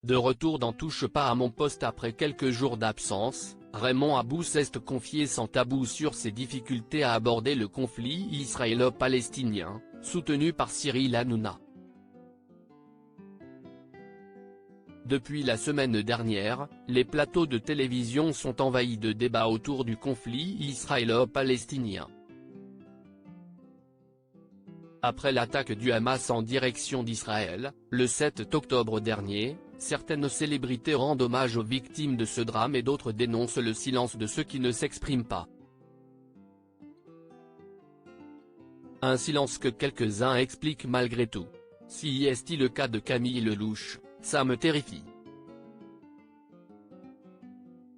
De retour dans Touche pas à mon poste après quelques jours d'absence, Raymond Abou s'est confié sans tabou sur ses difficultés à aborder le conflit israélo-palestinien, soutenu par Cyril Hanouna. Depuis la semaine dernière, les plateaux de télévision sont envahis de débats autour du conflit israélo-palestinien. Après l'attaque du Hamas en direction d'Israël, le 7 octobre dernier, certaines célébrités rendent hommage aux victimes de ce drame et d'autres dénoncent le silence de ceux qui ne s'expriment pas. Un silence que quelques-uns expliquent malgré tout. Si est-il le cas de Camille Lelouch, ça me terrifie.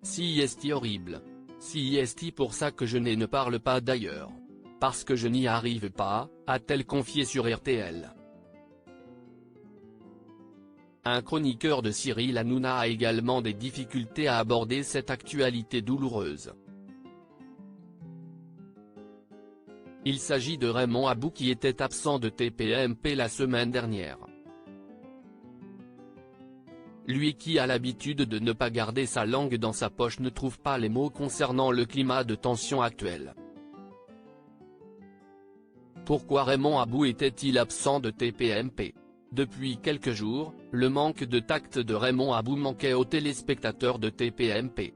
Si est-il horrible. Si est-il pour ça que je ne parle pas d'ailleurs. Parce que je n'y arrive pas, a-t-elle confié sur RTL. Un chroniqueur de Cyril Hanouna a également des difficultés à aborder cette actualité douloureuse. Il s'agit de Raymond Abou qui était absent de TPMP la semaine dernière. Lui qui a l'habitude de ne pas garder sa langue dans sa poche ne trouve pas les mots concernant le climat de tension actuel. Pourquoi Raymond Abou était-il absent de TPMP? Depuis quelques jours, le manque de tact de Raymond Abou manquait aux téléspectateurs de TPMP.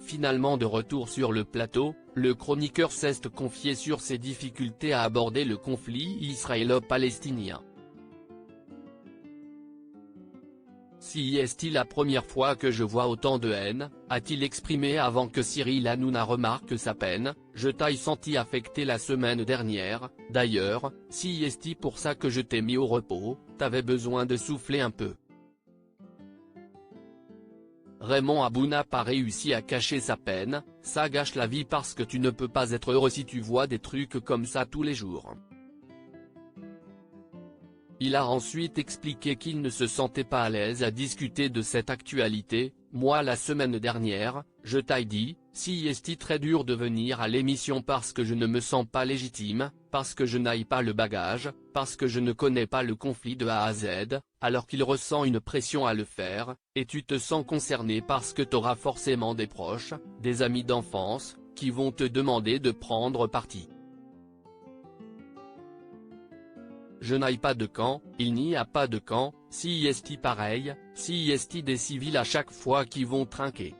Finalement de retour sur le plateau, le chroniqueur s'est confié sur ses difficultés à aborder le conflit israélo-palestinien. Si est-il la première fois que je vois autant de haine, a-t-il exprimé avant que Cyril Hanouna remarque sa peine, je t'ai senti affecté la semaine dernière, d'ailleurs, si est-il pour ça que je t'ai mis au repos, t'avais besoin de souffler un peu. Raymond Abou n'a pas réussi à cacher sa peine, ça gâche la vie parce que tu ne peux pas être heureux si tu vois des trucs comme ça tous les jours. Il a ensuite expliqué qu'il ne se sentait pas à l'aise à discuter de cette actualité. Moi la semaine dernière, je t'ai dit, si est très dur de venir à l'émission parce que je ne me sens pas légitime, parce que je n'ai pas le bagage, parce que je ne connais pas le conflit de A à Z, alors qu'il ressent une pression à le faire, et tu te sens concerné parce que t'auras forcément des proches, des amis d'enfance, qui vont te demander de prendre parti. Je n'ai pas de camp, il n'y a pas de camp, si est pareil, si est des civils à chaque fois qui vont trinquer.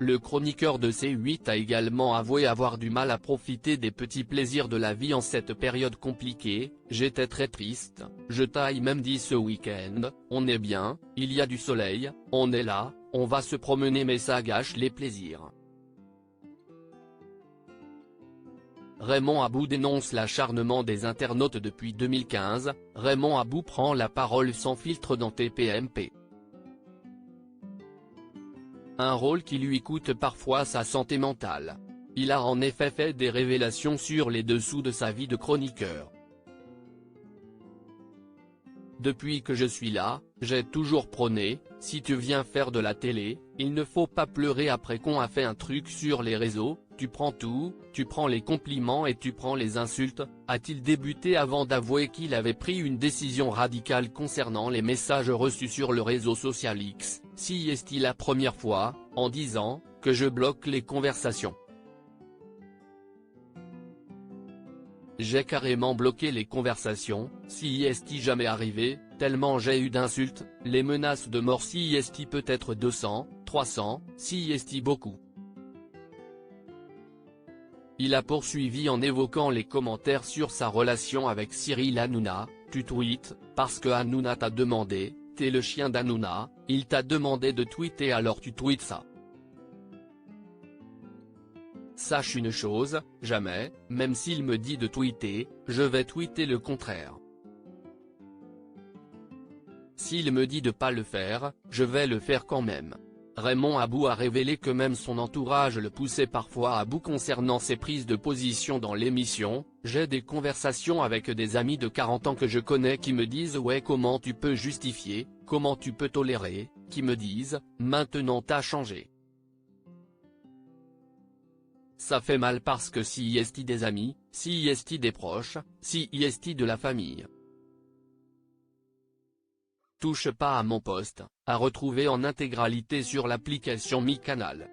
Le chroniqueur de C8 a également avoué avoir du mal à profiter des petits plaisirs de la vie en cette période compliquée. J'étais très triste, je t'ai même dit ce week-end, on est bien, il y a du soleil, on est là, on va se promener mais ça gâche les plaisirs. Raymond Abou dénonce l'acharnement des internautes depuis 2015, Raymond Abou prend la parole sans filtre dans TPMP. Un rôle qui lui coûte parfois sa santé mentale. Il a en effet fait des révélations sur les dessous de sa vie de chroniqueur. Depuis que je suis là, j'ai toujours prôné, si tu viens faire de la télé, il ne faut pas pleurer après qu'on a fait un truc sur les réseaux, tu prends tout, tu prends les compliments et tu prends les insultes, a-t-il débuté avant d'avouer qu'il avait pris une décision radicale concernant les messages reçus sur le réseau social X, si est-il la première fois, en disant, que je bloque les conversations. J'ai carrément bloqué les conversations, si est-il jamais arrivé, tellement j'ai eu d'insultes, les menaces de mort si est-il peut-être 200, 300, si est-il beaucoup. Il a poursuivi en évoquant les commentaires sur sa relation avec Cyril Hanouna, tu tweets, parce que Hanouna t'a demandé, t'es le chien d'Hanouna, il t'a demandé de tweeter alors tu tweets ça. Sache une chose, jamais, même s'il me dit de tweeter, je vais tweeter le contraire. S'il me dit de pas le faire, je vais le faire quand même. Raymond Abou a révélé que même son entourage le poussait parfois à bout concernant ses prises de position dans l'émission. J'ai des conversations avec des amis de 40 ans que je connais qui me disent ouais comment tu peux justifier, comment tu peux tolérer, qui me disent, maintenant t'as changé. Ça fait mal parce que si est des amis, si est des proches, si est de la famille. Touche pas à mon poste, à retrouver en intégralité sur l'application Mi Canal.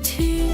To